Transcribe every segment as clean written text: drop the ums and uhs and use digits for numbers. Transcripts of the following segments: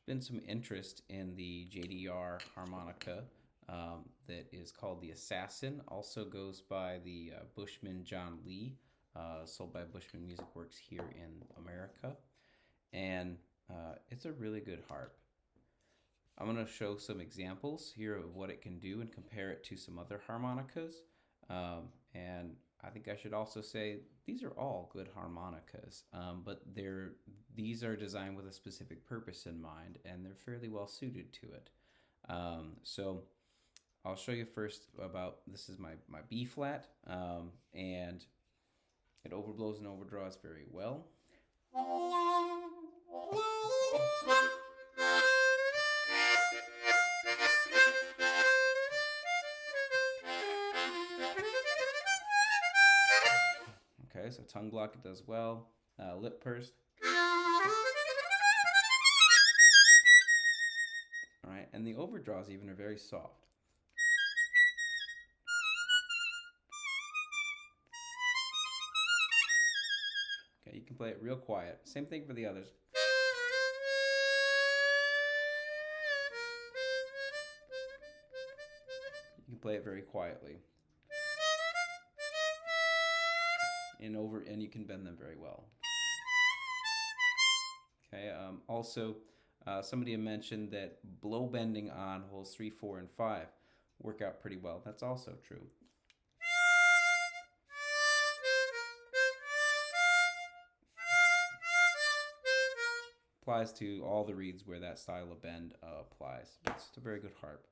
been some interest in the JDR harmonica that is called the Assassin. Also goes by the Bushman John Lee, sold by Bushman Music Works here in America. And it's a really good harp. I'm going to show some examples here of what it can do and compare it to some other harmonicas. And I think I should also say these are all good harmonicas, but these are designed with a specific purpose in mind, and they're fairly well suited to it. So I'll show you first about, this is my B flat, and it overblows and overdraws very well. Okay, so tongue block it does well. Lip pursed. All right, and the overdraws even are very soft. Okay, you can play it real quiet. Same thing for the others. You can play it very quietly. And you can bend them very well. Okay. Also, somebody had mentioned that blow bending on holes 3, 4, and 5 work out pretty well. That's also true. Applies to all the reeds where that style of bend applies. It's a very good harp.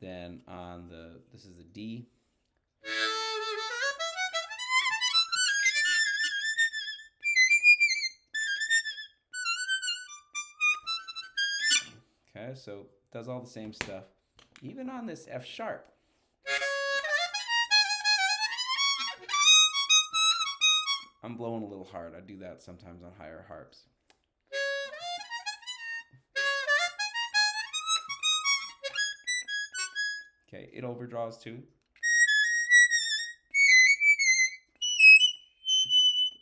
Then on this is the D. Okay, so it does all the same stuff. Even on this F sharp. I'm blowing a little hard. I do that sometimes on higher harps. Okay, it overdraws too.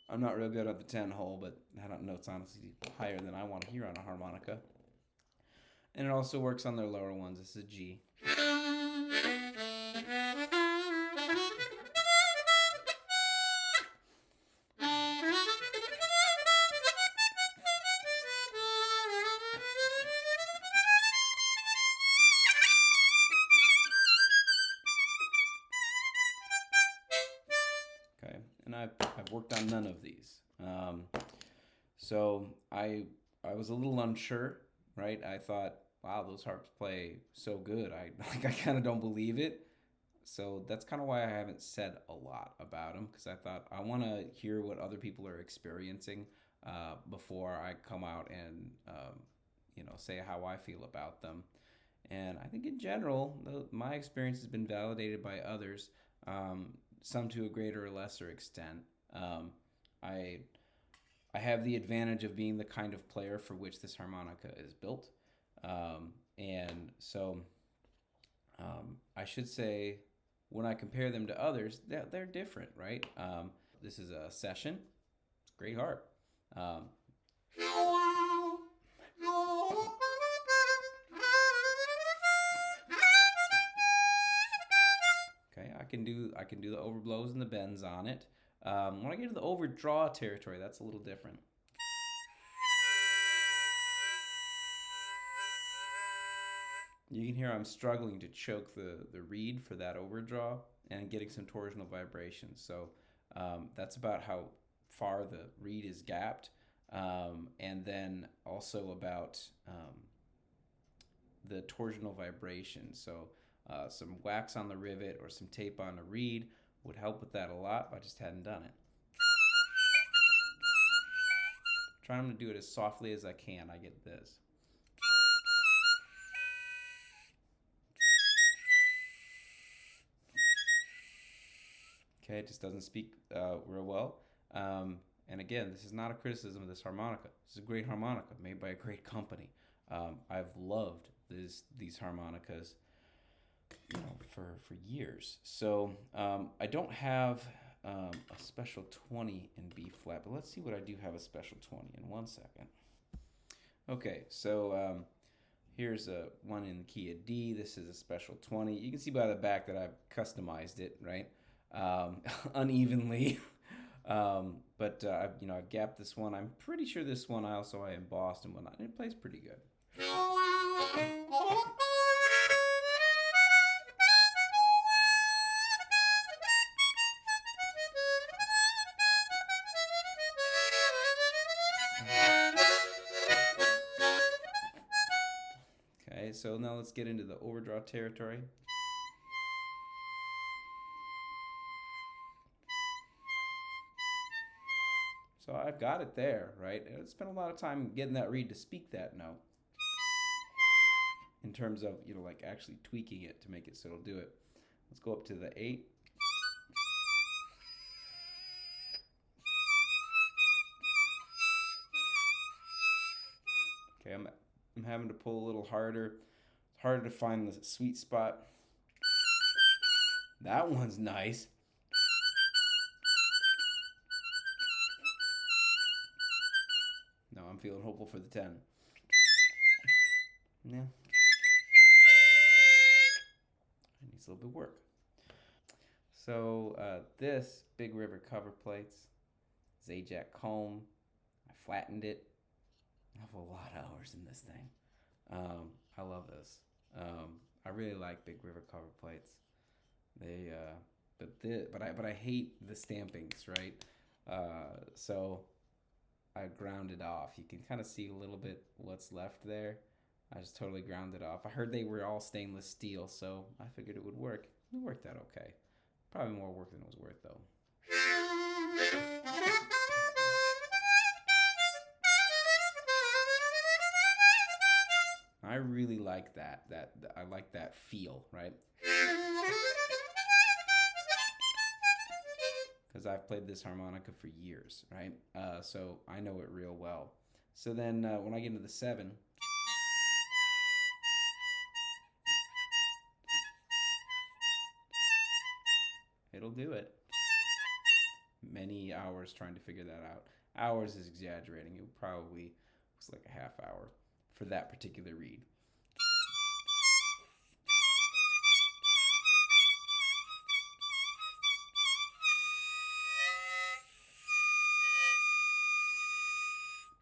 I'm not real good at the 10 hole, but that note's honestly higher than I want to hear on a harmonica. And it also works on their lower ones. This is a G. Okay, and I've worked on none of these. So I was a little unsure. Right? I thought, wow, those harps play so good. I kind of don't believe it. So that's kind of why I haven't said a lot about them, because I thought I want to hear what other people are experiencing before I come out and say how I feel about them. And I think in general, my experience has been validated by others, some to a greater or lesser extent. I have the advantage of being the kind of player for which this harmonica is built. And so I should say, when I compare them to others, they're different, right? This is a Session. Great harp. Okay, I can do the overblows and the bends on it. When I get to the overdraw territory, that's a little different. You can hear I'm struggling to choke the reed for that overdraw and getting some torsional vibrations. So that's about how far the reed is gapped. And then also about the torsional vibration. So some wax on the rivet or some tape on the reed would help with that a lot, but I just hadn't done it. Trying to do it as softly as I can, I get this. Okay, it just doesn't speak real well. And again, this is not a criticism of this harmonica. This is a great harmonica made by a great company. I've loved these harmonicas for years. So I don't have a special 20 in B flat, but let's see what I do have a special 20 in 1 second. Okay, so here's a one in the key of D. This is a special 20. You can see by the back that I've customized it, right? Unevenly. But I've gapped this one. I'm pretty sure this one I embossed and whatnot, and it plays pretty good. Okay, so now let's get into the overdraw territory. So I've got it there, right? I spent a lot of time getting that reed to speak that note. In terms of, like actually tweaking it to make it so it'll do it. Let's go up to the 8. Okay, I'm having to pull a little harder. It's harder to find the sweet spot. That one's nice. No, I'm feeling hopeful for the 10. Yeah. It needs a little bit of work. So this Big River cover plates, Zajac comb. I flattened it. I have a lot of hours in this thing. I love this. I really like Big River cover plates. They, but I hate the stampings, right? So I ground it off. You can kind of see a little bit what's left there. I just totally ground it off. I heard they were all stainless steel, so I figured it would work. It worked out okay. Probably more work than it was worth, though. I really like that. I like that feel, right? Because I've played this harmonica for years, right? So I know it real well. So then when I get into the 7, it'll do it. Many hours trying to figure that out. Hours is exaggerating. It probably was like a half hour for that particular reed.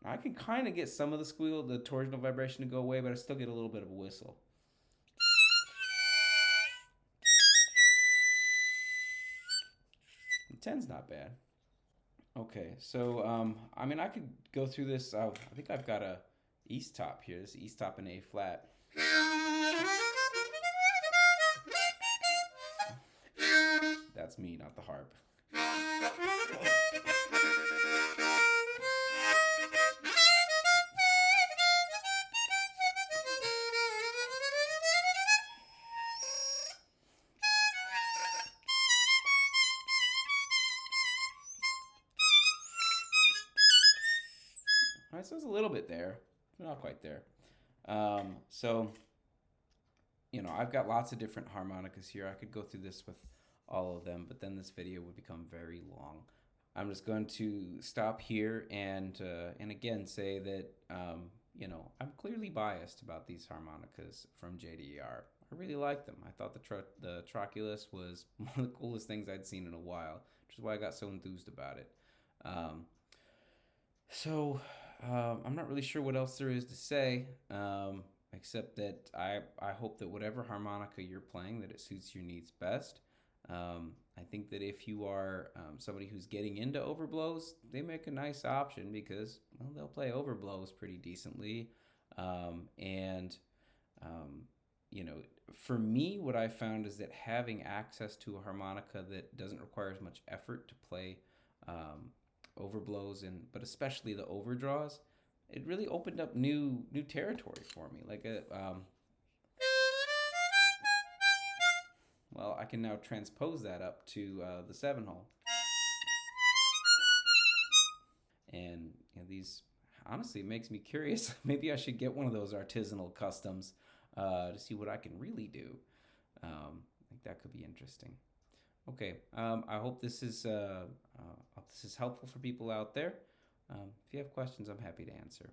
I can kind of get some of the squeal, the torsional vibration to go away, but I still get a little bit of a whistle. The 10's not bad. Okay, so I could go through this. I think I've got a E stop here. This E stop in A flat. That's me, not the harp. All right, so it's a little bit there, not quite there. So, I've got lots of different harmonicas here. I could go through this with all of them, but then this video would become very long. I'm just going to stop here and again say that I'm clearly biased about these harmonicas from JDR. I really like them. I thought the Trochilus was one of the coolest things I'd seen in a while, which is why I got so enthused about it. I'm not really sure what else there is to say, except that I hope that whatever harmonica you're playing, that it suits your needs best. I think that if you are somebody who's getting into overblows, they make a nice option because, well, they'll play overblows pretty decently. For me, what I found is that having access to a harmonica that doesn't require as much effort to play overblows, but especially the overdraws, it really opened up new territory for me. Well, I can now transpose that up to the 7-hole. And these, honestly, it makes me curious. Maybe I should get one of those artisanal customs to see what I can really do. I think that could be interesting. Okay, I hope this is helpful for people out there. If you have questions, I'm happy to answer.